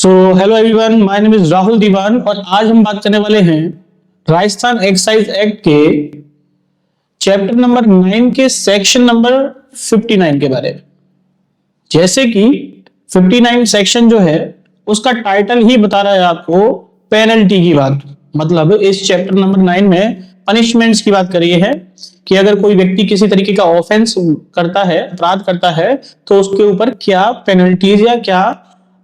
So hello everyone, my name is Rahul Diwan और आज हम बात करने वाले हैं राजस्थान एक्साइज एक्ट के चैप्टर नंबर 9 के सेक्शन नंबर 59 के बारे में। जैसे कि 59 सेक्शन जो है उसका टाइटल ही बता रहा है आपको पेनल्टी की बात। मतलब इस चैप्टर नंबर 9 में पनिशमेंट्स की बात करी है कि अगर कोई व्यक्ति किसी तरीके का ऑफेंस करता है, अपराध करता है, तो उसके ऊपर क्या पेनल्टीज या क्या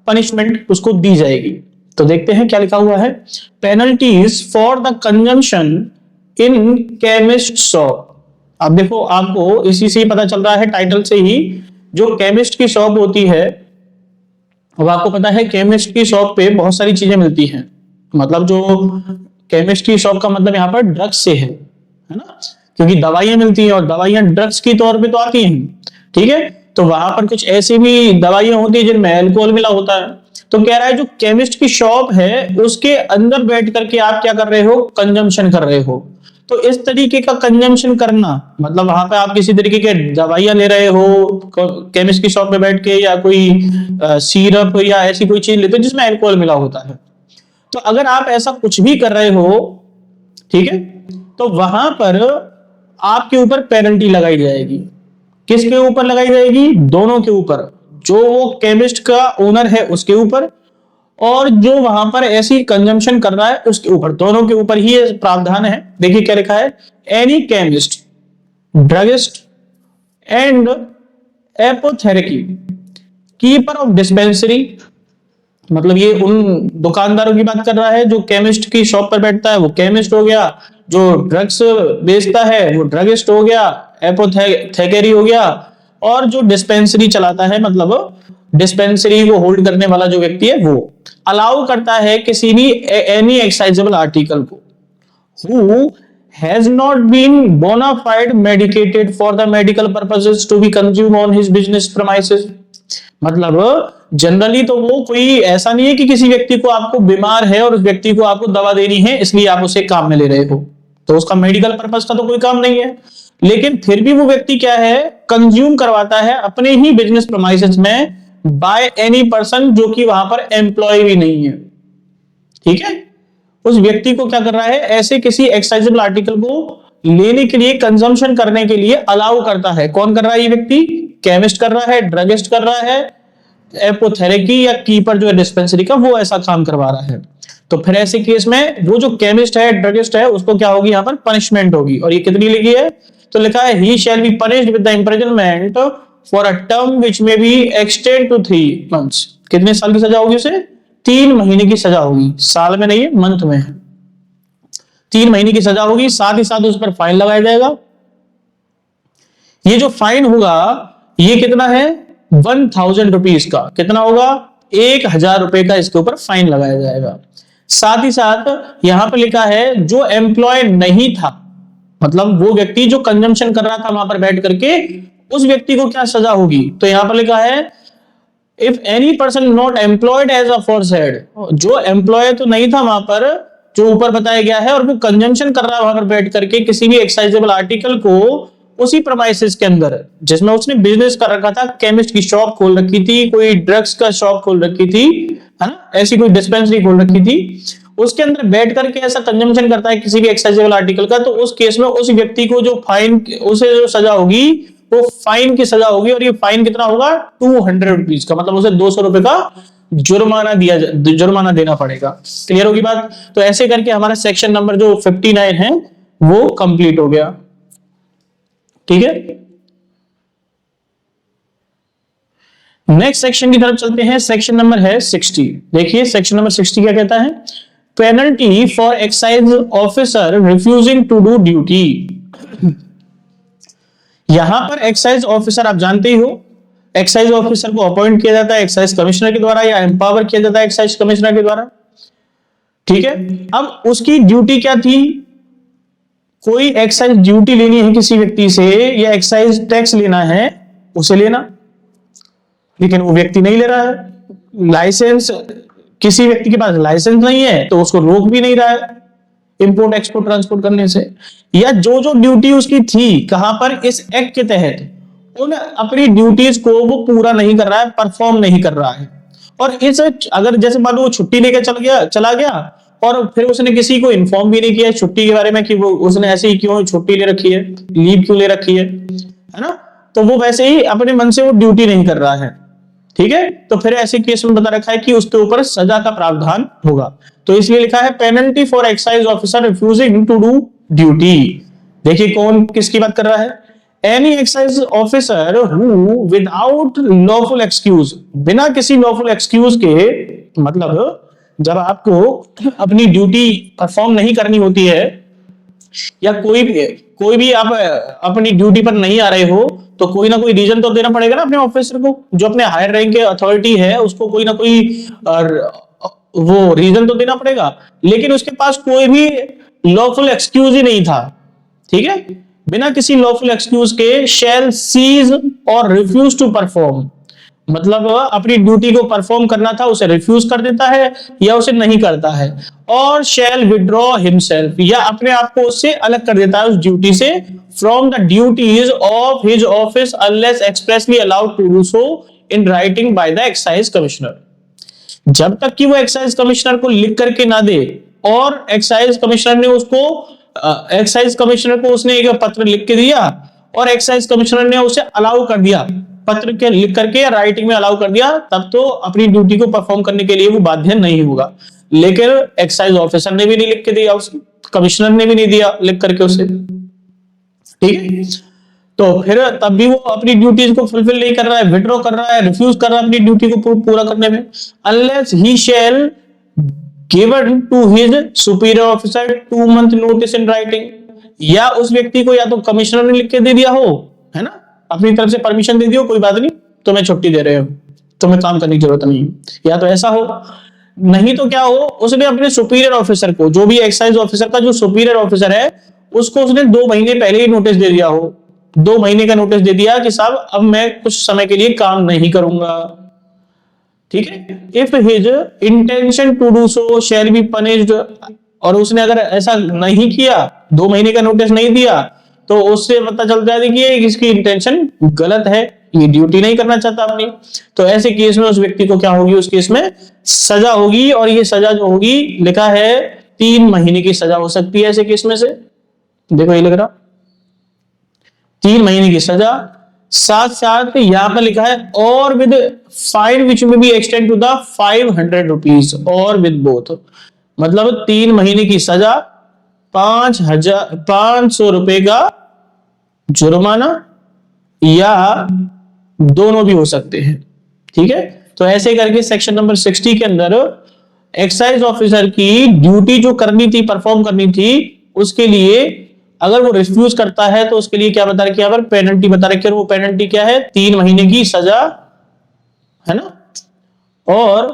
पनिशमेंट उसको दी जाएगी। तो देखते हैं क्या लिखा हुआ है। Penalties for the consumption in chemist shop. अब देखो, आपको इसी से ही पता चल रहा है, टाइटल से ही, जो केमिस्ट की शॉप होती है, अब आपको पता है केमिस्ट की शॉप पे बहुत सारी चीजें मिलती हैं। मतलब जो केमिस्ट की शॉप का मतलब यहाँ पर ड्रग्स से है ना, क्योंकि दवाइयां मिलती हैं और दवाइयां ड्रग्स की तौर पे तो आती हैं। ठीक है, तो वहां पर कुछ ऐसी भी दवाइयां होती है जिनमें अल्कोहल मिला होता है। तो कह रहा है जो केमिस्ट की शॉप है उसके अंदर बैठ करके आप क्या कर रहे हो, कंजम्पशन कर रहे हो। तो इस तरीके का कंजम्पशन करना मतलब वहां पे आप किसी तरीके के दवाइयां ले रहे हो केमिस्ट की शॉप पे बैठ के, या कोई सिरप या ऐसी कोई चीज लेते हो जिसमें अल्कोहल मिला होता है। तो अगर आप ऐसा कुछ भी कर रहे हो, ठीक है, तो वहां पर आपके ऊपर पेनल्टी लगाई जाएगी। किसके ऊपर लगाई जाएगी? दोनों के ऊपर, जो वो केमिस्ट का ओनर है उसके ऊपर और जो वहां पर ऐसी कंजम्पशन कर रहा है उसके ऊपर, दोनों के ऊपर ही ये प्रावधान है। देखिए क्या लिखा है, any chemist, druggist and apothecary keeper of dispensary. मतलब ये उन दुकानदारों की बात कर रहा है जो केमिस्ट की शॉप पर बैठता है, वो केमिस्ट हो गया। जो ड्रग्स बेचता है वो ड्रगिस्ट हो गया, एपोथेकेरी हो गया। और जो डिस्पेंसरी चलाता है, मतलब डिस्पेंसरी को होल्ड करने वाला जो व्यक्ति है, वो अलाउ करता है किसी भी एनी एक्साइजेबल आर्टिकल को who has not been bona fide medicated for the medical purposes to be consumed on his business premises। मतलब जनरली तो वो कोई ऐसा नहीं है कि किसी व्यक्ति को, आपको बीमार है और उस व्यक्ति को आपको दवा देनी है इसलिए आप उसे काम में ले रहे हो, तो उसका मेडिकल पर्पस का तो कोई काम नहीं है। लेकिन फिर भी वो व्यक्ति क्या है, कंज्यूम करवाता है अपने ही बिजनेस प्रेमाइसेस में बाय एनी पर्सन जो कि वहां पर एम्प्लॉय भी नहीं है। ठीक है, उस व्यक्ति को क्या कर रहा है, ऐसे किसी एक्साइजेबल आर्टिकल को लेने के लिए, कंजम्पशन करने के लिए अलाउ करता है। कौन कर रहा है? ये व्यक्ति केमिस्ट कर रहा है, ड्रगिस्ट कर रहा है, एपोथेरेपी या कीपर जो है डिस्पेंसरी का, वो ऐसा काम करवा रहा है। तो फिर ऐसे केस में वो जो केमिस्ट है, ड्रगिस्ट है, उसको क्या होगी, यहाँ पर पनिशमेंट होगी। और ये कितनी लिखी है? तो लिखा है he shall be punished with the imprisonment for a term which may be extend to 3 months। कितने साल की सजा होगी उसे? 3 महीने की सजा होगी। साल में नहीं है, मंथ में है। 3 महीने की सजा होगी, साथ ही साथ उस पर फाइन लगाया जाएगा। ये जो फाइन होगा ये कितना है? 1000 रुपीज का। कितना होगा? 1000 रुपए का इसके ऊपर फाइन लगाया जाएगा। साथ ही साथ यहां पर लिखा है जो एम्प्लॉय नहीं था, मतलब वो व्यक्ति जो कंजम्पशन कर रहा था वहां पर बैठ करके, उस व्यक्ति को क्या सजा होगी? तो यहां पर लिखा है if any person not employed as aforesaid, जो एम्प्लॉय तो नहीं था वहां पर, जो ऊपर बताया गया है, और वो कंजम्पशन कर रहा है वहां पर बैठ करके किसी भी एक्साइजेबल आर्टिकल को उसी प्रेमाइसेस के अंदर जिसमें उसने बिजनेस कर रखा था, केमिस्ट की शॉप खोल रखी थी, कोई ड्रग्स का शॉप खोल रखी थी, है ना, ऐसी कोई डिस्पेंसरी खोल रखी थी, उसके अंदर बैठ करके ऐसा कंजम्पशन करता है किसी भी एक्साइजेबल आर्टिकल का, तो उस केस में उस व्यक्ति को जो फाइन, उसे जो सजा होगी वो फाइन की सजा होगी। और ये फाइन कितना होगा? 200 रुपीज का। मतलब उसे 200 रुपए का जुर्माना देना पड़ेगा। क्लियर होगी बात? तो ऐसे करके हमारा सेक्शन नंबर जो 59 है वो कंप्लीट हो गया। ठीक है, नेक्स्ट सेक्शन की तरफ चलते हैं। सेक्शन नंबर है 60। देखिए सेक्शन नंबर 60 क्या कहता है? Penalty for excise officer refusing to do duty. यहां पर एक्साइज ऑफिसर आप जानते ही हो, एक्साइज ऑफिसर को अपॉइंट किया जाता है एक्साइज कमिश्नर के द्वारा, या एम्पावर किया जाता है एक्साइज कमिश्नर के द्वारा। ठीक है, अब उसकी ड्यूटी क्या थी? कोई एक्साइज ड्यूटी लेनी है किसी व्यक्ति से, या एक्साइज टैक्स लेना है, उसे लेना, लेकिन वो व्यक्ति नहीं ले रहा है। लाइसेंस, किसी व्यक्ति के पास लाइसेंस नहीं है तो उसको रोक भी नहीं रहा है इंपोर्ट एक्सपोर्ट ट्रांसपोर्ट करने से। या जो जो ड्यूटी उसकी थी कहां पर, इस एक्ट के तहत, उन अपनी ड्यूटीज को वो पूरा नहीं कर रहा है, परफॉर्म नहीं कर रहा है, और इस अगर जैसे मान लो वो छुट्टी लेकर चला गया और फिर उसने किसी को इन्फॉर्म भी नहीं किया छुट्टी के बारे में कि वो उसने ऐसे ही क्यों छुट्टी ले रखी है, लीव क्यों ले रखी है ना, तो वो वैसे ही अपने मन से वो ड्यूटी नहीं कर रहा है, ठीक है। तो फिर ऐसे केस में बता रखा है कि उसके ऊपर सजा का प्रावधान होगा। तो इसलिए लिखा है penalty for excise officer refusing to do duty. देखिए कौन किसकी बात कर रहा है, any excise officer who without lawful excuse, बिना किसी लॉफुल एक्सक्यूज के, मतलब जब आपको अपनी ड्यूटी परफॉर्म नहीं करनी होती है या कोई भी आप अपनी ड्यूटी पर नहीं आ रहे हो तो कोई ना कोई रीजन तो देना पड़ेगा ना अपने ऑफिसर को, जो अपने हायर रैंक के अथॉरिटी है उसको कोई ना कोई वो रीजन तो देना पड़ेगा। लेकिन उसके पास कोई भी लॉफुल एक्सक्यूज ही नहीं था, ठीक है। बिना किसी लॉफुल एक्सक्यूज के शैल सीज और रिफ्यूज टू परफॉर्म, मतलब अपनी ड्यूटी को परफॉर्म करना था उसे रिफ्यूज कर देता है या उसे नहीं करता है, और शैल विड्रॉ हिमसेल्फ, या अपने आप को उससे अलग कर देता है उस ड्यूटी से, from the duties of his office unless expressly allowed to do so in writing by the excise commissioner. जब तक कि वो एक्साइज कमिश्नर को लिख करके ना दे, और एक्साइज कमिश्नर ने उसको एक्साइज कमिश्नर को उसने एक पत्र लिख के दिया और एक्साइज कमिश्नर ने उसे अलाउ कर दिया, पत्र के लिख करके या राइटिंग में अलाउ कर दिया, तब तो अपनी ड्यूटी को परफॉर्म करने के लिए वो बाध्य नहीं होगा। लेकिन एक्साइज ऑफिसर ने भी नहीं लिख के दिया उसे, कमिश्नर ने भी नहीं दिया लिख करके उसे, ठीक है, तो फिर तब भी वो अपनी ड्यूटीज को फुलफिल नहीं कर रहा है, विड्रॉ कर रहा है, रिफ्यूज कर रहा है अपनी ड्यूटी को पूरा करने में। Unless he shall given to his superior officer 2 month notice in writing, या उस व्यक्ति को या तो कमिश्नर ने लिख के दे दिया हो, है ना, अपनी तरफ से परमिशन दे दियो, कोई बात नहीं तुम्हें छुट्टी दे रहे हो, तुम्हें काम करने की जरूरत नहीं, या तो ऐसा हो, नहीं तो क्या हो, उसने अपने सुपीरियर ऑफिसर को, जो भी एक्साइज ऑफिसर का जो सुपीरियर ऑफिसर है उसको उसने 2 महीने पहले ही नोटिस दे दिया हो, 2 महीने का नोटिस दे दिया कि साहब अब मैं कुछ समय के लिए काम नहीं करूंगा, ठीक है। If his intention to do so shall be punished, और उसने अगर ऐसा नहीं किया, 2 महीने का नोटिस नहीं दिया, तो उससे पता चल जाता है कि इसकी इंटेंशन गलत है, ये ड्यूटी नहीं करना चाहता अपनी। तो ऐसे केस में उस व्यक्ति को क्या होगी, उस केस में सजा होगी, और ये सजा जो होगी लिखा है 3 महीने की सजा हो सकती है ऐसे केस में से, देखो ये लिख रहा 3 महीने की सजा, साथ साथ यहां पर लिखा है और विद फाइन विच में भी एक्सटेंड टू द 500 रुपीज और विद बोथ, मतलब 3 महीने की सजा, 500 रुपए का जुर्माना, या दोनों भी हो सकते हैं, ठीक है। तो ऐसे करके सेक्शन नंबर 60 के अंदर एक्साइज ऑफिसर की ड्यूटी जो करनी थी, परफॉर्म करनी थी, उसके लिए अगर वो रिफ्यूज करता है तो उसके लिए क्या बता रखी है, यहाँ पर पेनल्टी बता रखी है, वो पेनल्टी क्या है, 3 महीने की सजा, है ना, और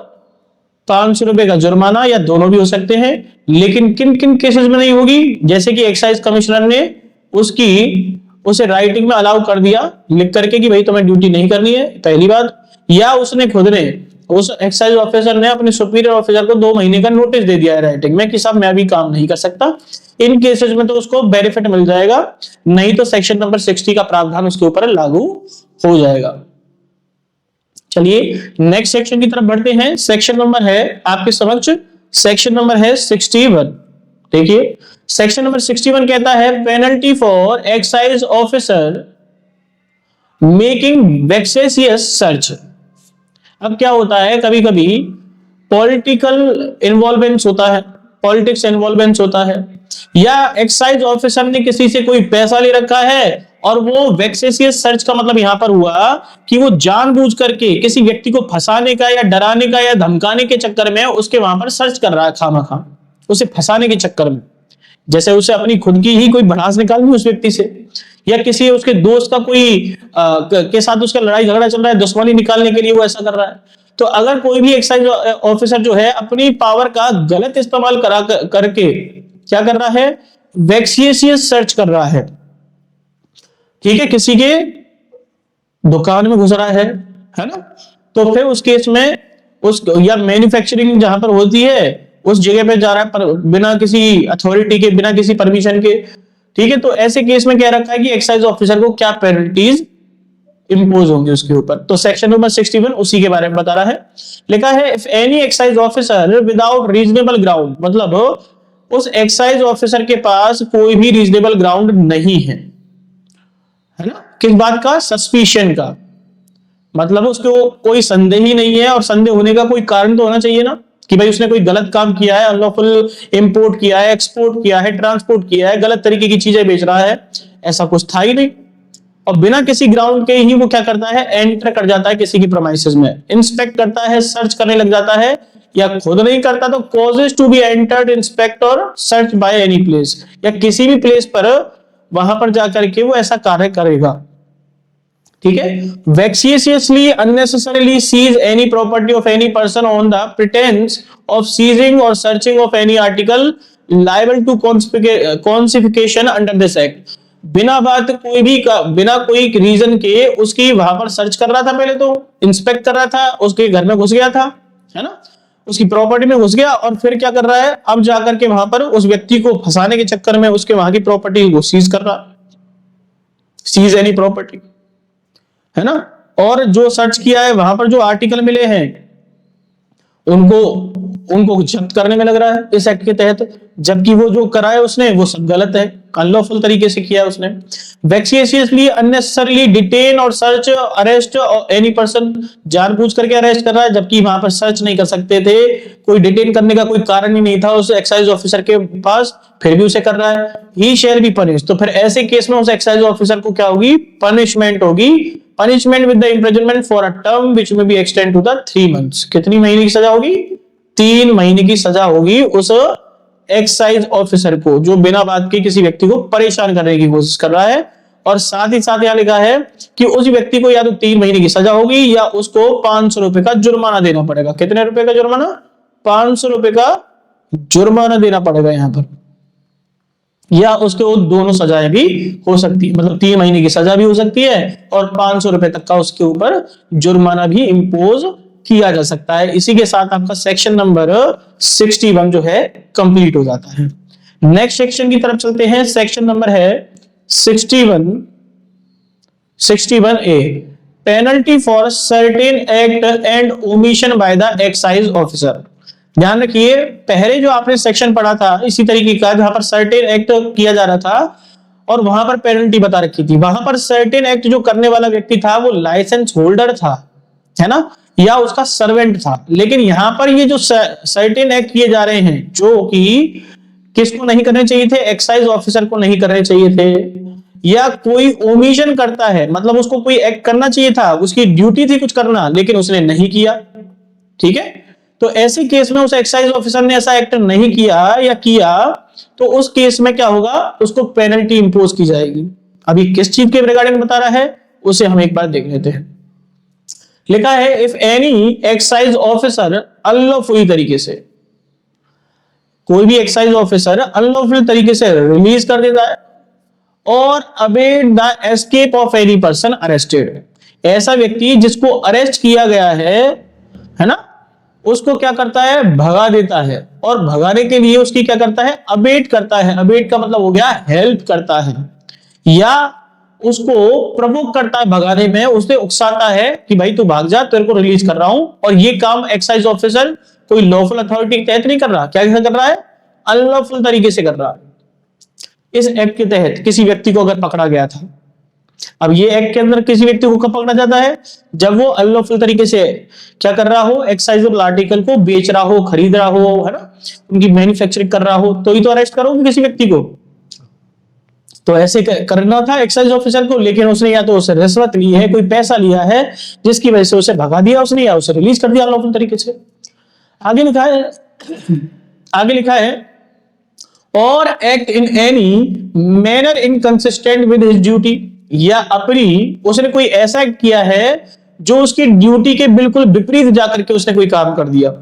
500 रुपए का जुर्माना, या दोनों भी हो सकते हैं। लेकिन किन किन केसेस में नहीं होगी, जैसे कि एक्साइज कमिश्नर ने उसे राइटिंग में अलाउ कर दिया लिख करके कि भाई तुम्हें ड्यूटी नहीं करनी है, पहली बात, या उसने खुद ने, उस एक्साइज ऑफिसर ने अपने सुपीरियर ऑफिसर को 2 महीने का नोटिस दे दिया है राइटिंग में कि साहब मैं अभी काम नहीं कर सकता, इन केसेस में तो उसको बेनिफिट मिल जाएगा, नहीं तो सेक्शन नंबर 60 का प्रावधान उसके ऊपर लागू हो जाएगा। चलिए नेक्स्ट सेक्शन की तरफ बढ़ते हैं। सेक्शन नंबर है आपके समक्ष, सेक्शन नंबर है 61। देखिए सेक्शन नंबर 61 कहता है penalty for excise officer making vexatious search. अब क्या होता है, कभी कभी पॉलिटिकल इन्वॉल्वमेंट होता है, पॉलिटिक्स इन्वॉल्वमेंट होता है, या एक्साइज ऑफिसर ने किसी से कोई पैसा ले रखा है और वो वेक्सेशियस सर्च का मतलब यहां पर हुआ कि वो जानबूझ करके किसी व्यक्ति को फंसाने का या डराने का या धमकाने के चक्कर में उसके वहां पर सर्च कर रहा है खामखा, उसे फंसाने के चक्कर में, जैसे उसे अपनी खुद की ही कोई भड़ास निकालनी उस व्यक्ति से, या किसी उसके दोस्त का कोई के साथ उसका लड़ाई झगड़ा चल रहा है, दुश्मनी निकालने के लिए वो ऐसा कर रहा है। तो अगर कोई भी एक्साइज ऑफिसर जो है अपनी पावर का गलत इस्तेमाल करके क्या कर रहा है, वेक्सियस सर्च कर रहा है, ठीक है, किसी के दुकान में घुस रहा है ना, तो फिर उस केस में उस या मैन्युफैक्चरिंग जहां पर होती है उस जगह पे जा रहा है बिना किसी अथॉरिटी के, बिना किसी परमिशन के, ठीक है। तो ऐसे केस में क्या रखा है कि एक्साइज ऑफिसर को क्या पेनल्टीज इंपोज होंगे उसके ऊपर। तो सेक्शन नंबर 61 उसी के बारे में बता रहा है। लिखा है if any excise officer without reasonable ground, मतलब उस एक्साइज ऑफिसर के पास कोई भी रीजनेबल ग्राउंड नहीं है ना, किस बात का, सस्पिशन का, मतलब उसको कोई संदेह ही नहीं है, और संदेह होने का कोई कारण तो होना चाहिए ना, कि भाई उसने कोई गलत काम किया है, अनलॉफुल इंपोर्ट किया है, एक्सपोर्ट किया है, ट्रांसपोर्ट किया है, गलत तरीके की चीजें बेच रहा है, ऐसा कुछ था ही नहीं। और बिना किसी ग्राउंड के ही वो क्या करता है, एंटर कर जाता है किसी की प्रेमाइसेस में, इंस्पेक्ट करता है, सर्च करने लग जाता है, या खुद नहीं करता तो causes to be entered, inspect और सर्च बाय एनी प्लेस, या किसी भी प्लेस पर वहां पर जाकर के वो ऐसा कार्य करेगा। ठीक है, vexatiously unnecessarily seize any property of any person on the pretense of seizing or searching of any article liable to confiscation under this act। बिना बात कोई भी बिना कोई रीजन के उसकी वहां पर सर्च कर रहा था, पहले तो इंस्पेक्ट कर रहा था, उसके घर में घुस गया था, है ना, उसकी प्रॉपर्टी में घुस गया, और फिर क्या कर रहा है, अब जाकर के वहां पर उस व्यक्ति को फंसाने के चक्कर में उसके वहां की प्रॉपर्टी को सीज कर रहा, सीज एनी प्रॉपर्टी, है ना। और जो सर्च किया है वहां पर जो आर्टिकल मिले हैं उनको उनको जब्त करने में लग रहा है इस एक्ट के तहत, जबकि वो जो करा है उसने वो सब गलत है, अनलॉफुल तरीके से किया है उसने। वेक्सियसली अननेसेसरली डिटेन और सर्च अरेस्ट एनी पर्सन, जानबूझ करके अरेस्ट कर रहा है, जबकि वहां पर सर्च नहीं कर सकते थे, कोई डिटेन करने का कोई कारण ही नहीं था उस एक्साइज ऑफिसर के पास, फिर भी उसे कर रहा है। ही शैल बी पनिश, तो फिर ऐसे केस में उस एक्साइज ऑफिसर को क्या होगी, पनिशमेंट होगी, punishment with the imprisonment for a term which may be extend to the 3 months. कितनी महीने की सजा होगी, 3 महीने की सजा होगी उस एक्साइज ऑफिसर को जो बिना बात के किसी व्यक्ति को परेशान करने की कोशिश कर रहा है। और साथ ही साथ यहां लिखा है कि उस व्यक्ति को या तो 3 महीने की सजा होगी या उसको 500 रुपए का जुर्माना देना पड़ेगा। कितने रुपए का जुर्माना, 500 रुपए का जुर्माना देना पड़ेगा यहां पर, या उसको दोनों सजाएं भी हो सकती है, मतलब 3 महीने की सजा भी हो सकती है और 500 रुपए तक का उसके ऊपर जुर्माना भी इंपोज किया जा सकता है। इसी के साथ आपका सेक्शन नंबर 61 जो है कंप्लीट हो जाता है। नेक्स्ट सेक्शन की तरफ चलते हैं, सेक्शन नंबर है 61A, penalty for certain act and omission bye the excise officer. ध्यान रखिए, पहले जो आपने सेक्शन पढ़ा था इसी तरीके का, जहां पर सर्टेन एक्ट किया जा रहा था और वहां पर पेनल्टी बता रखी थी, वहां पर सर्टेन एक्ट जो करने वाला व्यक्ति था वो लाइसेंस होल्डर था, है ना, या उसका सर्वेंट था। लेकिन यहां पर ये जो सर्टेन एक्ट किए जा रहे हैं जो कि किसको नहीं करने चाहिए थे, एक्साइज ऑफिसर को नहीं करने चाहिए थे, या कोई ओमिशन करता है, मतलब उसको कोई एक्ट करना चाहिए था, उसकी ड्यूटी थी कुछ करना लेकिन उसने नहीं किया। ठीक है, तो ऐसे केस में उस एक्साइज ऑफिसर ने ऐसा एक्ट नहीं किया या किया तो उस केस में क्या होगा, उसको पेनल्टी इंपोज की जाएगी। अभी किस चीज के रिगार्डिंग बता रहा है उसे हम एक बार देख लेते हैं। लिखा है if any excise officer unlawful तरीके से, कोई भी एक्साइज ऑफिसर अनलॉफुल तरीके से रिलीज कर देता है और abate the escape of any person arrested, ऐसा व्यक्ति जिसको अरेस्ट किया गया है ना, उसको क्या करता है, भगा देता है। और भगाने के लिए उसकी क्या करता है, अबेट करता है। अबेट का मतलब हो गया हेल्प करता है, या उसको प्रवोक करता है भगाने में, उससे उकसाता है कि भाई तू भाग जा, तेरे को रिलीज कर रहा हूं। और ये काम एक्साइज ऑफिसर कोई लॉफुल अथॉरिटी के तहत नहीं कर रहा, क्या कर रहा है, अनलॉफुल तरीके से कर रहा है। इस एक्ट के तहत किसी व्यक्ति को अगर पकड़ा गया था, अब ये एक्ट के अंदर किसी व्यक्ति को कब पकड़ा जाता है, जब वो अनलॉफुल तरीके से क्या कर रहा हो, एक्साइजेबल आर्टिकल को बेच रहा हो, खरीद रहा हो, है ना, उनकी मैन्युफैक्चरिंग कर रहा हो, तो ही तो अरेस्ट करोगे किसी व्यक्ति को। तो ऐसे करना था एक्साइज ऑफिसर को, लेकिन उसने या तो उसे रिश्वत ली है, कोई पैसा लिया है जिसकी वजह से उसे भगा दिया उसने, या उसे रिलीज कर दिया अनलॉफुल तरीके से। आगे लिखा है और act in any manner inconsistent with his duty, या अपनी उसने कोई ऐसा एक्ट किया है जो उसकी ड्यूटी के बिल्कुल विपरीत जाकर के उसने कोई काम कर दिया।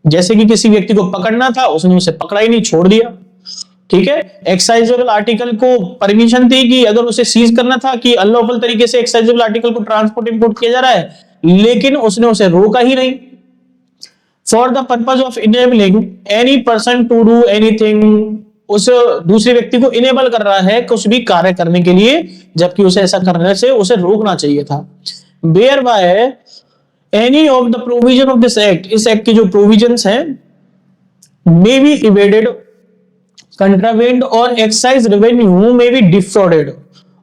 जैसे कि किसी व्यक्ति को पकड़ना था, उसने उसे पकड़ा ही नहीं, छोड़ दिया। ठीक है, एक्साइजेबल आर्टिकल को परमिशन थी कि अगर उसे सीज करना था कि अनलॉफुल तरीके से एक्साइजेबल आर्टिकल को ट्रांसपोर्ट इंपोर्ट किया जा रहा है, लेकिन उसने उसे रोका ही नहीं। For the purpose of enabling any person to do anything उस दूसरे व्यक्ति को इनेबल कर रहा है कुछ भी कार्य करने के लिए, जबकि उसे ऐसा करने से उसे रोकना चाहिए था। Where by any of the provision of this act, इस एक्ट के जो प्रोविजंस हैं, मे बी इवेडेड, कंट्रावेंड और excise revenue may be defrauded,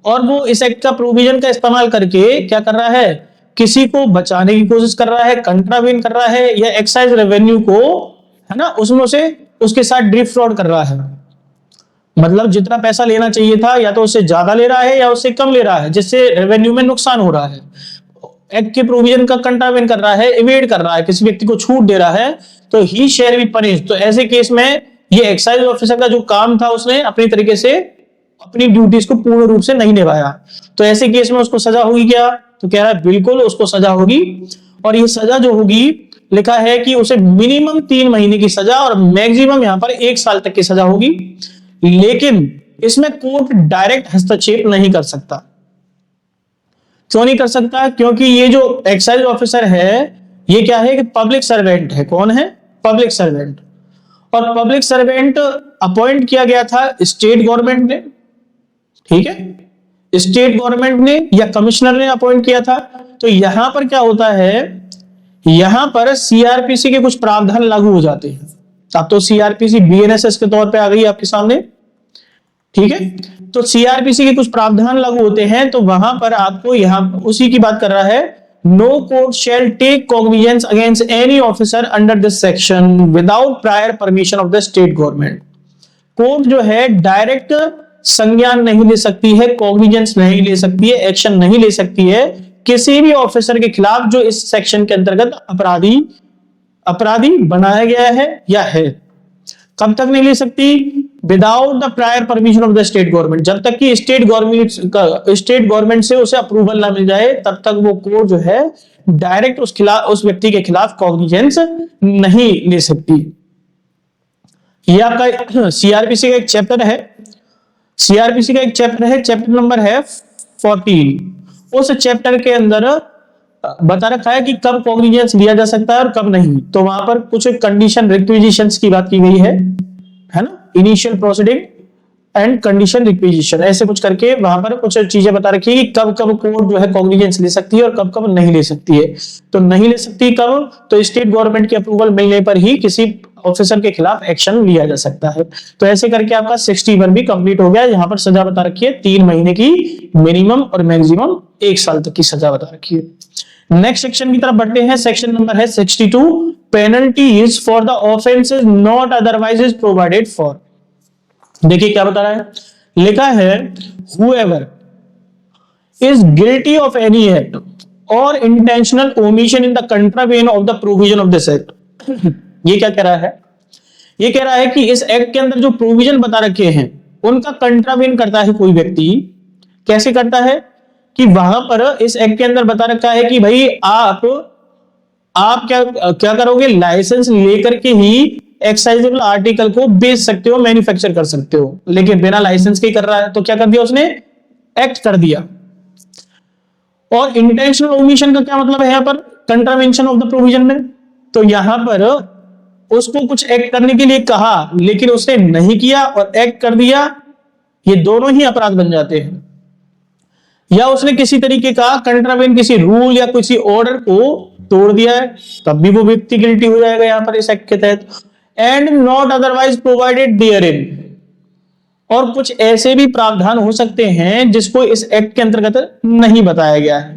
और वो इस एक्ट का प्रोविजन का इस्तेमाल करके क्या कर रहा है, किसी को बचाने की कोशिश कर रहा है, कंट्रावेंड कर रहा है, या एक्साइज रेवेन्यू को, है ना, उसमें से उसके साथ डिफ्रॉड कर रहा है। मतलब जितना पैसा लेना चाहिए था या तो उससे ज्यादा ले रहा है या उससे कम ले रहा है, जिससे रेवेन्यू में नुकसान हो रहा है। एक्ट के प्रोविजन का कंट्रावेंड कर रहा है, इवेड कर रहा है, किसी व्यक्ति को छूट दे रहा है, तो ही शेयर बी पनिश। तो ऐसे केस में ये एक्साइज ऑफिसर का जो काम था उसने अपनी तरीके से अपनी ड्यूटीज को पूर्ण रूप से नहीं निभाया, तो ऐसे केस में उसको सजा होगी क्या, तो कह रहा है बिल्कुल उसको सजा होगी। और ये सजा जो होगी, लिखा है कि उसे मिनिमम 3 महीने की सजा और मैक्सिमम यहां पर 1 साल तक की सजा होगी। लेकिन इसमें कोर्ट डायरेक्ट हस्तक्षेप नहीं कर सकता। क्यों नहीं कर सकता? क्योंकि ये जो एक्साइज ऑफिसर है ये क्या है कि पब्लिक सर्वेंट है। कौन है? Public servant. और पब्लिक सर्वेंट अपॉइंट किया गया था स्टेट गवर्नमेंट ने, ठीक है, स्टेट गवर्नमेंट ने या कमिश्नर ने अपॉइंट किया था। तो यहां पर क्या होता है, यहां पर सीआरपीसी के कुछ प्रावधान लागू हो जाते हैं। अब तो सीआरपीसी बीएनएसएस के तौर पे आ गई आपके सामने, ठीक है। तो सीआरपीसी के कुछ प्रावधान लागू होते हैं, तो वहां पर आपको यहां उसी की बात कर रहा है, no court shall take cognizance against any officer under this section without prior permission of the state government. Court जो है डायरेक्ट संज्ञान नहीं ले सकती है, कॉग्निजेंस नहीं ले सकती है, एक्शन नहीं ले सकती है किसी भी ऑफिसर के खिलाफ जो इस सेक्शन के अंतर्गत अपराधी बनाया गया है या है। कब तक नहीं ले सकती? Without the prior permission of the state government. जब तक कि स्टेट गवर्नमेंट से उसे अप्रूवल ना मिल जाए तब तक वो कोर्ट जो है डायरेक्ट उस व्यक्ति के खिलाफ कॉग्निजेंस नहीं ले सकती। ये आपका सीआरपीसी का एक चैप्टर है, सीआरपीसी का एक चैप्टर है, चैप्टर नंबर है 14। उस चैप्टर के अंदर बता रखा है कि कब कॉग्निजेंस लिया जा सकता है और कब नहीं। तो वहां पर कुछ कंडीशन रिक्विजिशंस की बात की गई है ना, initial proceeding and condition requisition, ऐसे कुछ करके वहां पर कुछ चीजें बता रखी है कि कब कब कोर्ट जो है कॉग्निजेंस ले सकती है और कब कब नहीं ले सकती है। तो नहीं ले सकती कब? तो स्टेट गवर्नमेंट की अप्रूवल मिलने पर ही किसी ऑफिसर के खिलाफ एक्शन लिया जा सकता है। तो ऐसे करके आपका 61 भी कंप्लीट हो गया। यहाँ पर सजा बता रखी है 3 महीने की मिनिमम और मैक्सिमम 1 साल तक की सजा बता रखी है। नेक्स्ट सेक्शन की तरफ बढ़ते हैं। सेक्शन नंबर है 62, penalties for the offences not otherwise is provided for. देखिए क्या बता रहा है, लिखा है whoever is guilty of any act or intentional omission in the contravention of the provision of this act। ये क्या कह रहा है? ये कह रहा है कि इस एक्ट के अंदर जो प्रोविजन बता रखे हैं उनका कंट्रावेन करता है कोई व्यक्ति। कैसे करता है? कि वहां पर इस एक्ट के अंदर बता रखा है कि भाई आप क्या करोगे, लाइसेंस लेकर के ही एक्साइजेबल आर्टिकल को बेच सकते हो, मैन्युफैक्चर कर सकते हो, लेकिन बिना लाइसेंस के कर रहा है। तो क्या कर दिया उसने? एक्ट कर दिया। और इंटेंशनल ओमिशन का क्या मतलब है यहाँ पर? कंट्रावेंशन ऑफ द प्रोविजन में। तो यहां पर उसको कुछ एक्ट करने के लिए कहा लेकिन उसने नहीं किया और एक्ट कर दिया, ये दोनों ही अपराध बन जाते हैं। या उसने किसी तरीके का कंट्रावेन, किसी रूल या किसी ऑर्डर को तोड़ दिया है, तब भी वो व्यक्ति गिल्टी हो जाएगा यहां पर इस एक्ट के तहत। And not otherwise provided therein, और कुछ ऐसे भी प्रावधान हो सकते हैं जिसको इस एक्ट के अंतर्गत नहीं बताया गया है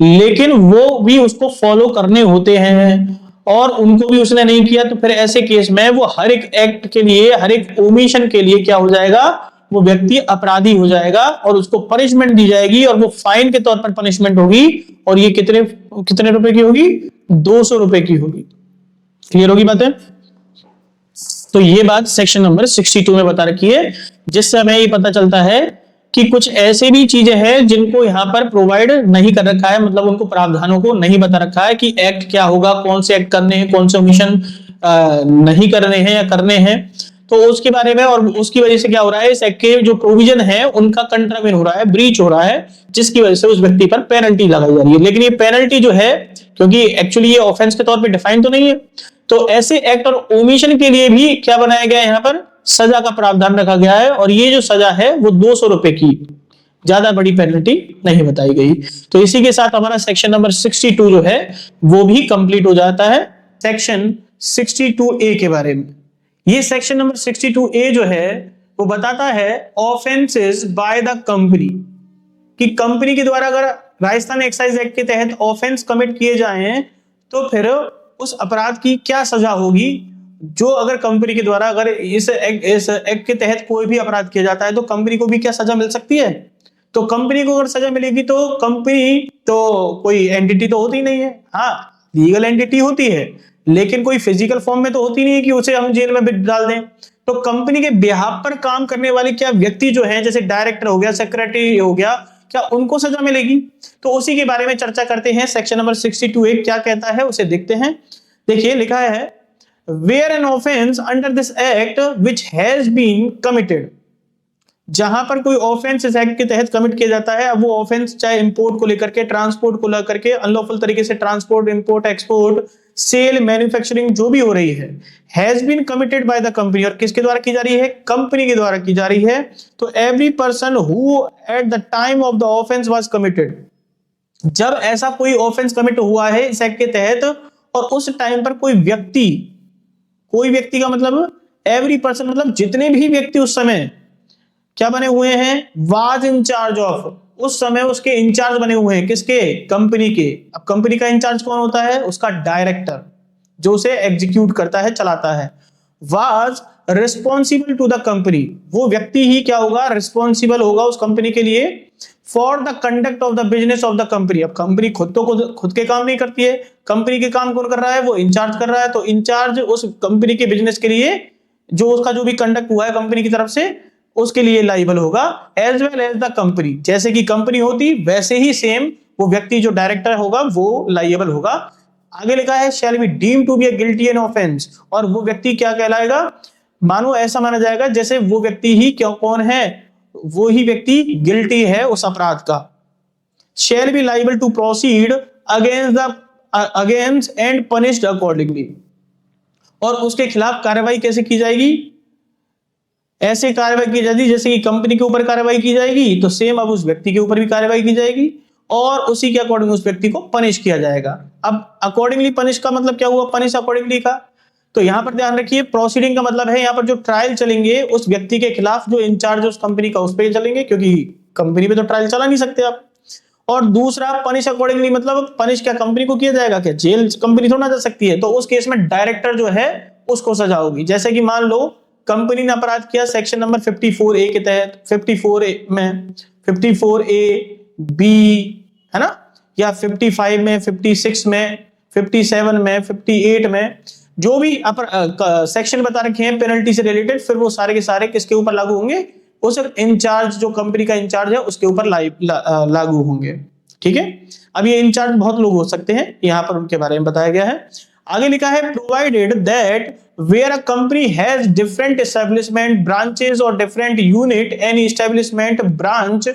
लेकिन वो भी उसको फॉलो करने होते हैं और उनको भी उसने नहीं किया, तो फिर ऐसे केस में वो हर एक एक्ट के लिए, हर एक ओमिशन के लिए क्या हो जाएगा, वो व्यक्ति अपराधी हो जाएगा और उसको पनिशमेंट दी जाएगी और वो फाइन के तौर पर पनिशमेंट होगी। और ये कितने रुपए की होगी? 200 रुपए की होगी। क्लियर होगी बातें? तो ये बात सेक्शन नंबर 62 में बता रखी है, जिससे हमें ये पता चलता है कि कुछ ऐसे भी चीजें हैं जिनको यहां पर प्रोवाइड नहीं कर रखा है, मतलब उनको प्रावधानों को नहीं बता रखा है कि एक्ट क्या होगा, कौन से एक्ट करने हैं, कौन से ओमिशन नहीं करने हैं या करने हैं। तो उसके बारे में, और उसकी वजह से क्या हो रहा है, इस एक्ट के जो प्रोविजन है उनका कंट्रावेन हो रहा है, ब्रीच हो रहा है, जिसकी वजह से उस व्यक्ति पर पेनल्टी लगाई जा रही है। लेकिन ये पेनल्टी जो है, क्योंकि एक्चुअली ये ऑफेंस के तौर पे डिफाइन तो नहीं है, तो ऐसे एक्ट और ओमिशन के लिए भी क्या बनाया गया है यहाँ पर? सजा का प्रावधान रखा गया है और ये जो सजा है वो 200 रुपए की, ज्यादा बड़ी पेनल्टी नहीं बताई गई। तो इसी के साथ हमारा सेक्शन नंबर 62 जो है वो भी कंप्लीट हो जाता है। सेक्शन 62A के बारे में, ये सेक्शन नंबर 62A जो है वो बताता है ऑफेंसेस बाय द कंपनी, कि कंपनी के द्वारा अगर राजस्थान एक्साइज एक्ट के तहत ऑफेंस कमिट किए जाएं तो फिर उस अपराध की क्या सजा होगी। जो अगर कंपनी के द्वारा अगर इस एक्ट के तहत कोई भी अपराध किया जाता है तो कंपनी को भी क्या सजा मिल सकती है। तो कंपनी को अगर सजा मिलेगी तो कंपनी तो कोई एंटिटी तो होती नहीं है, हाँ लीगल एंटिटी होती है लेकिन कोई फिजिकल फॉर्म में तो होती नहीं है कि उसे हम जेल में डाल दें। तो कंपनी के बिहाफ पर काम करने वाले क्या व्यक्ति जो हैं, जैसे डायरेक्टर हो गया, सेक्रेटरी हो गया, क्या उनको सजा मिलेगी। तो उसी के बारे में चर्चा करते हैं। सेक्शन नंबर 62A क्या कहता है उसे देखते हैं। देखिए लिखा है where an offence under this act which has been committed, जहां पर कोई ऑफेंस इस एक्ट के तहत कमिट किया जाता है, अब वो ऑफेंस चाहे इंपोर्ट को लेकर के, ट्रांसपोर्ट को लेकर के, अनलॉफुल तरीके से transport, import, export, sale, manufacturing जो भी हो रही है, has been committed by the company, और किसके द्वारा की जा रही है, कंपनी के द्वारा की जा रही है। तो every person who at the time of the offence was committed, जब ऐसा कोई ऑफेंस कमिट हुआ है इस एक्ट के तहत और उस टाइम पर कोई व्यक्ति का मतलब एवरी पर्सन मतलब जितने भी व्यक्ति उस समय क्या बने हुए हैं, वाज इन चार्ज ऑफ, उस समय उसके इंचार्ज बने हुए हैं, किसके, कंपनी के। अब कंपनी का इंचार्ज कौन होता है, उसका डायरेक्टर जो उसे एग्जीक्यूट करता है, चलाता है। Was responsible to the company, वो व्यक्ति ही क्या होगा, रिस्पॉन्सिबल होगा उस कंपनी के लिए। For the conduct of the business of the company, अब कंपनी खुद के काम नहीं करती है, कंपनी के काम कौन कर रहा है, वो इंचार्ज कर रहा है। तो इंचार्ज उस कंपनी के बिजनेस के लिए जो उसका जो भी कंडक्ट हुआ है कंपनी की तरफ से उसके लिए लाइबल होगा, as well as the company, जैसे कि कंपनी होती वैसे ही सेम वो व्यक्ति जो डायरेक्टर होगा वो लाइबल होगा। आगे लिखा है shall be deem to be a guilty an offence, और वो व्यक्ति क्या कहलाएगा, मानो ऐसा माना जाएगा जैसे वो व्यक्ति ही क्यों कौन है, वो ही व्यक्ति गिल्टी है उस अपराध का। Shall be liable to proceed against and punished accordingly, और उसके खिलाफ कार्रवाई कैसे की जाएगी, ऐसे कार्रवाई की जाएगी जैसे कि कंपनी के ऊपर कार्रवाई की जाएगी तो सेम अब उस व्यक्ति के ऊपर भी कार्रवाई की जाएगी और उसी के अकॉर्डिंग उस व्यक्ति को पनिश किया जाएगा। अब अकॉर्डिंगली पनिश का मतलब क्या हुआ, पनिश अकॉर्डिंगली का, तो यहां पर ध्यान रखिए प्रोसीडिंग का मतलब है यहाँ पर जो ट्रायल चलेंगे उस व्यक्ति के खिलाफ जो इंचार्ज उस कंपनी का उस पर चलेंगे, क्योंकि कंपनी पे तो ट्रायल चला नहीं सकते आप। और दूसरा पनिश अकॉर्डिंगली मतलब पनिश क्या कंपनी को किया जाएगा, क्या जेल कंपनी थोड़ा ना जा सकती है, तो उस केस में डायरेक्टर जो है उसको सजा होगी। जैसे कि मान लो कंपनी ने अपराध किया सेक्शन नंबर 54A के तहत, 54A में 54A B है ना, या 55 में, 56 में, 57 में, 58 में, जो भी सेक्शन बता रखे हैं पेनल्टी से रिलेटेड, फिर वो सारे के सारे किसके ऊपर लागू होंगे, उस इंचार्ज जो कंपनी का इंचार्ज है उसके ऊपर लागू होंगे। ठीक है, अब ये इंचार्ज बहुत लोग हो सकते हैं, यहाँ पर उनके बारे में बताया गया है। आगे लिखा है provided that where a company has different establishment branches or different unit, any establishment branch,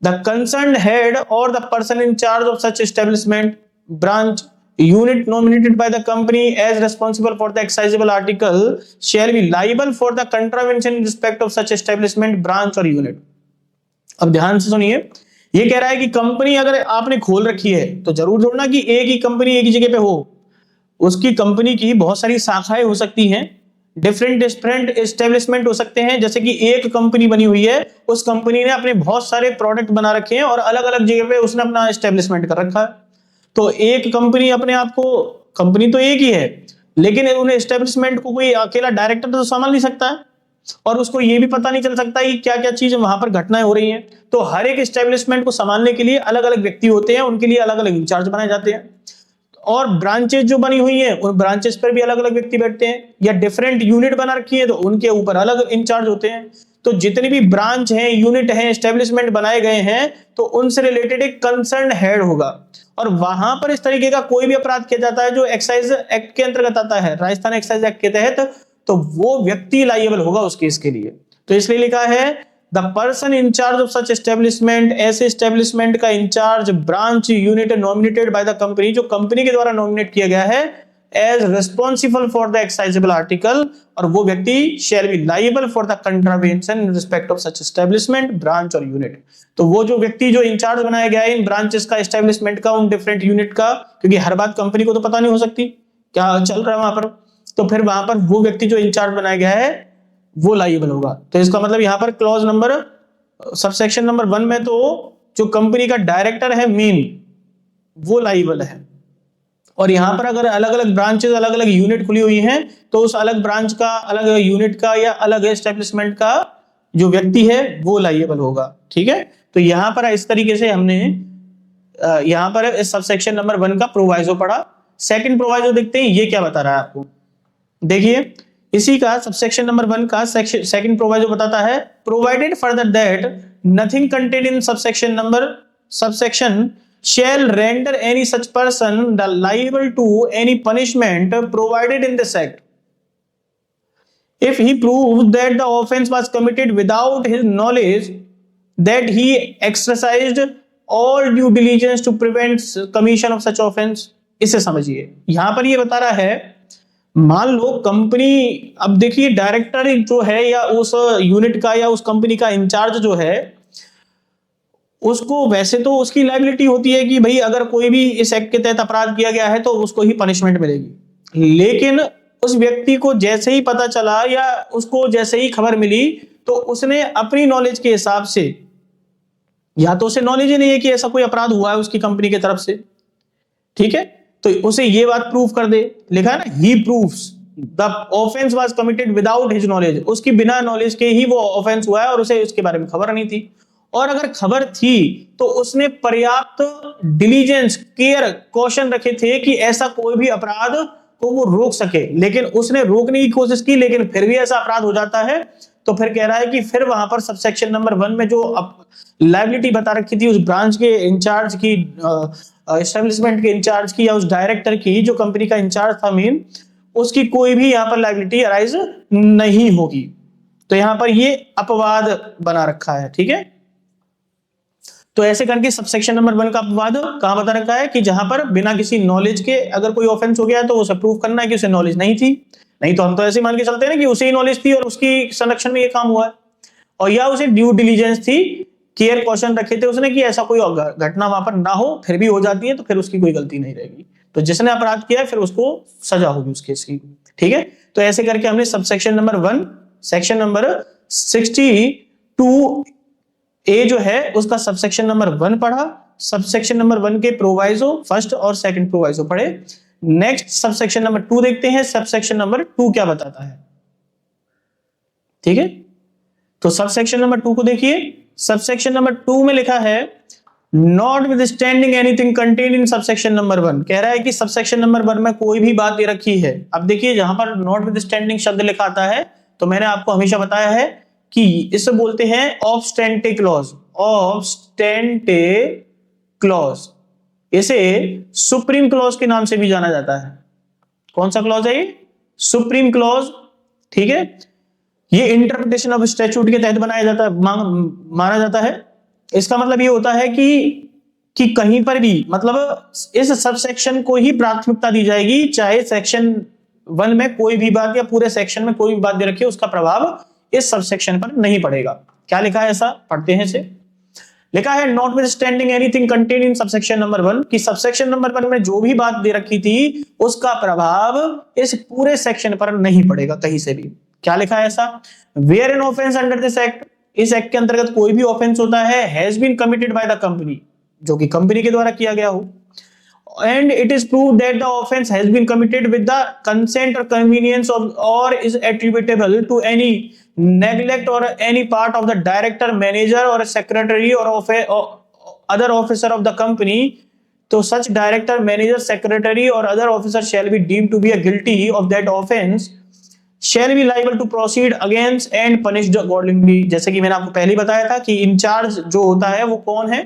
the concerned head or the person in charge of such establishment branch unit nominated by the company as responsible for the excisable article shall be liable for the contravention in respect of such establishment branch or unit। अब ध्यान से सुनिए, ये कह रहा है कि company अगर आपने खोल रखी है तो जरूर जोड़ना कि एक ही कंपनी एक ही जगह पे हो, उसकी कंपनी की बहुत सारी शाखाएं हो सकती हैं, डिफरेंट एस्टेब्लिशमेंट हो सकते हैं। जैसे कि एक कंपनी बनी हुई है, उस कंपनी ने अपने बहुत सारे प्रोडक्ट बना रखे हैं और अलग अलग जगह पे उसने अपना एस्टेब्लिशमेंट कर रखा है। तो एक कंपनी अपने आप को, कंपनी तो एक ही है लेकिन उन एस्टेब्लिशमेंट को कोई अकेला डायरेक्टर तो संभाल नहीं सकता है और उसको ये भी पता नहीं चल सकता कि क्या क्या चीज वहां पर घटनाएं हो रही हैं। तो हर एक एस्टेब्लिशमेंट को संभालने के लिए अलग अलग व्यक्ति होते हैं, उनके लिए अलग अलग इंचार्ज बनाए जाते हैं। और ब्रांचेस जो बनी हुई हैं उन ब्रांचेस पर भी अलग अलग व्यक्ति बैठते हैं, या डिफरेंट यूनिट बना रखी है तो उनके ऊपर अलग इंचार्ज होते हैं। तो जितने भी ब्रांच हैं, यूनिट हैं, एस्टेब्लिशमेंट बनाए गए हैं तो उनसे रिलेटेड एक कंसर्न हेड होगा, और वहां पर इस तरीके का कोई भी अपराध किया जाता है जो एक्साइज एक्ट के अंतर्गत आता है, राजस्थान एक्साइज एक्ट के तहत, तो वो व्यक्ति लायबल होगा उस केस के लिए। तो इसलिए लिखा है the person in charge of such establishment, ऐसे एस्टेब्लिशमेंट का incharge, branch, unit nominated by the company, जो कंपनी के द्वारा नॉमिनेट किया गया है, as responsible for the excisable article, और वो व्यक्ति shall be liable for the contravention in respect of such establishment, branch और यूनिट। तो वो जो व्यक्ति जो इंचार्ज बनाया गया है इन ब्रांचेस का, एस्टेब्लिशमेंट का, उन डिफरेंट यूनिट का, क्योंकि हर बात कंपनी को तो पता नहीं हो सकती क्या चल रहा है वहां पर, तो फिर वहां पर वो व्यक्ति जो इंचार्ज बनाया गया है वो लाइबल होगा। तो इसका मतलब यहाँ पर क्लॉज नंबर सबसेक्शन नंबर 1 में तो जो कंपनी का डायरेक्टर है मेन वो लाइबल है, और यहां पर अगर अलग अलग ब्रांचेस, अलग अलग यूनिट खुली हुई हैं तो उस अलग ब्रांच का, अलग यूनिट का या अलग एस्टेब्लिशमेंट का जो व्यक्ति है वो लाइबल होगा। ठीक है, तो यहां पर इस तरीके से हमने यहां पर इस सबसेक्शन नंबर 1 का प्रोवाइजो पढ़ा। सेकंड प्रोवाइजो देखते हैं ये क्या बता रहा है आपको। देखिए इसी का सबसेक्शन नंबर 1 का सेकंड प्रोवाइजो बताता है, provided further that nothing contained in subsection shall render any such person liable to any punishment provided in this act if he proves that the offense was committed without his knowledge, that he exercised all due diligence to prevent commission of such offense। इसे समझिए, यहां पर ये बता रहा है, मान लो company, अब देखिए डायरेक्टर जो है या उस यूनिट का या उस कंपनी का इंचार्ज जो है उसको वैसे तो उसकी लायबिलिटी होती है कि भाई अगर कोई भी इस एक्ट के तहत अपराध किया गया है तो उसको ही पनिशमेंट मिलेगी, लेकिन उस व्यक्ति को जैसे ही पता चला या उसको जैसे ही खबर मिली तो उसने अपनी नॉलेज के हिसाब से, या तो उसे नॉलेज ही नहीं है कि ऐसा कोई अपराध हुआ है उसकी कंपनी की तरफ से, ठीक है, तो उसे ये बात प्रूव कर दे, लिखा है ना, he proves the offence was committed without his knowledge, उसकी बिना नॉलेज के ही वो ऑफेंस हुआ है और उसे उसके बारे में खबर नहीं थी, और अगर खबर थी तो उसने पर्याप्त डिलीजेंस, केयर, कॉशन रखे थे कि ऐसा कोई भी अपराध को वो रोक सके, लेकिन उसने रोकने की कोशिश की लेकिन फिर भी ऐसा अपराध हो जाता है, तो फिर कह रहा है कि फिर वहां पर सबसेक्शन नंबर 1 में जो लायबिलिटी बता रखी थी उस ब्रांच के इंचार्ज की, एस्टेब्लिशमेंट के इंचार्ज की या उस डायरेक्टर की जो कंपनी का इंचार्ज था मेन, उसकी कोई भी यहां पर लायबिलिटी अराइज नहीं होगी। तो यहां पर ये अपवाद बना रखा है, ठीक है। तो ऐसे करके सबसेक्शन नंबर 1 का अपवाद कहां बता रखा है कि जहां पर बिना किसी नॉलेज के अगर कोई ऑफेंस हो गया है तो उसे प्रूव करना है कि उसे नॉलेज नहीं थी, नहीं तो हम तो ऐसे मान के चलते हैं ना कि उसे ही नॉलेज थी और उसकी संरक्षण में ये काम हुआ है, और या उसे ड्यू डिलीजेंस थी, केयर कॉशन रखे थे उसने कि ऐसा कोई घटना वहां पर ना हो, फिर भी हो जाती है तो फिर उसकी कोई गलती नहीं रहेगी, तो जिसने अपराध किया है फिर उसको सजा होगी उस केस की, ठीक है। तो ऐसे करके हमने सबसेक्शन नंबर 1 सेक्शन नंबर 62 ए जो है उसका सबसेक्शन नंबर 1 पढ़ा, सबसेक्शन नंबर 1 के प्रोवाइजो फर्स्ट और सेकंड प्रोवाइजो पढ़े। नेक्स्ट सबसेक्शन नंबर 2 देखते हैं, सबसेक्शन नंबर 2 क्या बताता है, ठीक है। तो सबसेक्शन नंबर 2 को देखिए, सबसेक्शन नंबर 2 में लिखा है not withstanding anything contained in subsection number 1, कह रहा है कि सबसेक्शन नंबर 1 में कोई भी बात दे रखी है। अब देखिए जहां पर नॉट विथस्टैंडिंग शब्द लिखा आता है तो मैंने आपको हमेशा बताया है कि इसे बोलते हैं ऑब्स्टेंटे क्लॉज, ऑब्स्टेंटे क्लॉज, इसे सुप्रीम क्लॉज के नाम से भी जाना जाता है। कौन सा क्लॉज है ये? सुप्रीम क्लॉज, ठीक है। ये इंटरप्रिटेशन ऑफ स्टैट्यूट के तहत बनाया जाता है, माना जाता है। इसका मतलब ये होता है कि कहीं पर भी, मतलब इस सबसेक्शन को ही प्राथमिकता दी जाएगी, चाहे सेक्शन 1 में कोई भी बात या पूरे सेक्शन में कोई भी बात दे रखी है उसका प्रभाव इस सबसेक्शन पर नहीं पड़ेगा। क्या लिखा है ऐसा, पढ़ते हैं इसे। लिखा है notwithstanding anything contained in subsection number 1, कि सबसेक्शन नंबर 1 में जो भी बात दे रखी थी उसका प्रभाव इस पूरे सेक्शन पर नहीं पड़ेगा कहीं से भी। क्या लिखा है ऐसा, where an offence under this act, इस एक्ट के अंतर्गत कोई भी ऑफेंस होता है, has been committed by the company, जो कि कंपनी के द्वारा किया गया हो, and it is proved that the offense has been committed with the consent or convenience of or is attributable to any neglect or any part of the director, manager or secretary or of a or other officer of the company, so such director, manager, secretary or other officer shall be deemed to be guilty of that offense, shall be liable to proceed against and punished accordingly। जैसे कि मैंने आपको पहले बताया था कि in charge जो होता है वो कौन है,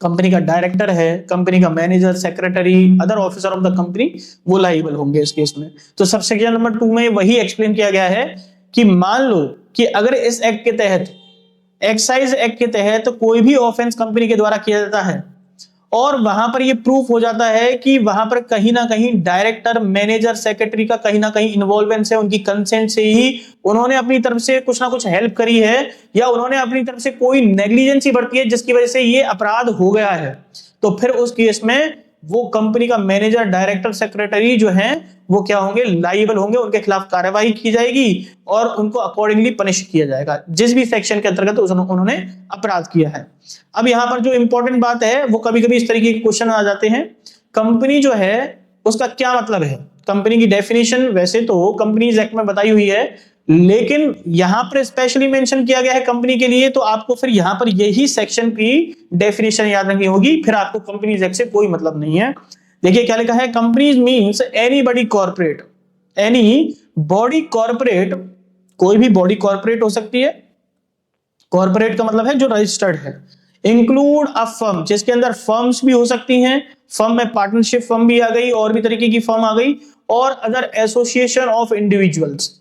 कंपनी का डायरेक्टर है, कंपनी का manager, secretary, other officer of the company, वो लाइबल होंगे इस केस में। तो सबसेक्शन नंबर 2 में वही एक्सप्लेन किया गया है कि मान लो कि अगर इस एक्ट के तहत, एक्साइज एक्ट के तहत कोई भी ऑफेंस कंपनी के द्वारा किया जाता है और वहां पर ये प्रूफ हो जाता है कि वहां पर कहीं ना कहीं डायरेक्टर, मैनेजर, सेक्रेटरी का कहीं ना कहीं इन्वॉल्वेंस है, उनकी कंसेंट से ही उन्होंने अपनी तरफ से कुछ ना कुछ हेल्प करी है, या उन्होंने अपनी तरफ से कोई नेग्लिजेंसी बरती है जिसकी वजह से ये अपराध हो गया है, तो फिर उस केस में वो कंपनी का मैनेजर, डायरेक्टर, सेक्रेटरी जो है वो क्या होंगे, लाइबल होंगे, उनके खिलाफ कार्रवाई की जाएगी और उनको अकॉर्डिंगली पनिश किया जाएगा जिस भी सेक्शन के अंतर्गत उन्होंने अपराध किया है। अब यहां पर जो इंपॉर्टेंट बात है, वो कभी कभी इस तरीके के क्वेश्चन आ जाते हैं, कंपनी जो है उसका क्या मतलब है। कंपनी की डेफिनेशन वैसे तो कंपनीज एक्ट में बताई हुई है, लेकिन यहां पर स्पेशली मेंशन किया गया है कंपनी के लिए, तो आपको फिर यहां पर यही सेक्शन की डेफिनेशन याद रखनी होगी, फिर आपको कंपनीज एक्ट से कोई मतलब नहीं है। देखिए क्या लिखा है, companies means any body corporate, any body corporate, कोई भी बॉडी कॉर्पोरेट हो सकती है, कॉर्पोरेट का मतलब है जो रजिस्टर्ड है, इंक्लूड अ फर्म, जिसके अंदर फर्म्स भी हो सकती हैं, फर्म में पार्टनरशिप फर्म भी आ गई, और भी तरीके की फर्म आ गई, और अदर एसोसिएशन ऑफ इंडिविजुअल्स,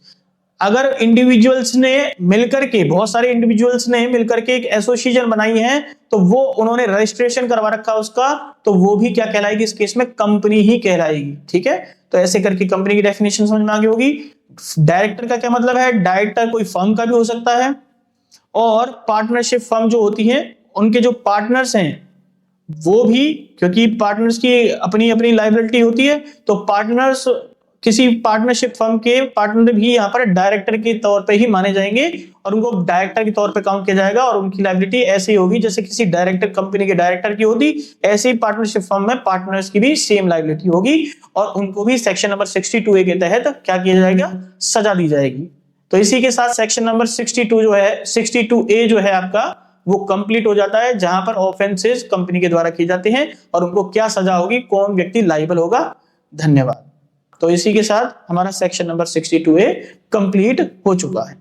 अगर इंडिविजुअल्स ने मिलकर के, बहुत सारे इंडिविजुअल्स ने मिलकर के एक एसोसिएशन बनाई है, तो वो उन्होंने रजिस्ट्रेशन करवा रखा उसका, तो वो भी क्या कहलाएगी, इस केस में कंपनी ही कहलाएगी। ठीक है, तो ऐसे करके कंपनी की डेफिनेशन समझ में आ गई होगी। डायरेक्टर का क्या मतलब है, डायरेक्टर कोई फर्म का भी हो सकता है, और पार्टनरशिप फर्म जो होती है उनके जो पार्टनर्स हैं वो भी, क्योंकि पार्टनर्स की अपनी अपनी लायबिलिटी होती है, तो पार्टनर्स, किसी पार्टनरशिप फर्म के पार्टनर भी यहाँ पर डायरेक्टर के तौर पे ही माने जाएंगे और उनको डायरेक्टर के तौर पे काउंट किया जाएगा, और उनकी लायबिलिटी ऐसी होगी जैसे किसी डायरेक्टर, कंपनी के डायरेक्टर की होती, ऐसे ही पार्टनरशिप फर्म में पार्टनर्स की भी सेम लायबिलिटी होगी, और उनको भी सेक्शन नंबर 62A के तहत क्या किया जाएगा, सजा दी जाएगी। तो इसी के साथ सेक्शन नंबर 62 जो है, 62A जो है आपका, वो कंप्लीट हो जाता है, जहां पर ऑफेंसेस कंपनी के द्वारा किए जाते हैं और उनको क्या सजा होगी, कौन व्यक्ति लायबल होगा। धन्यवाद। तो इसी के साथ हमारा सेक्शन नंबर 62A कंप्लीट हो चुका है।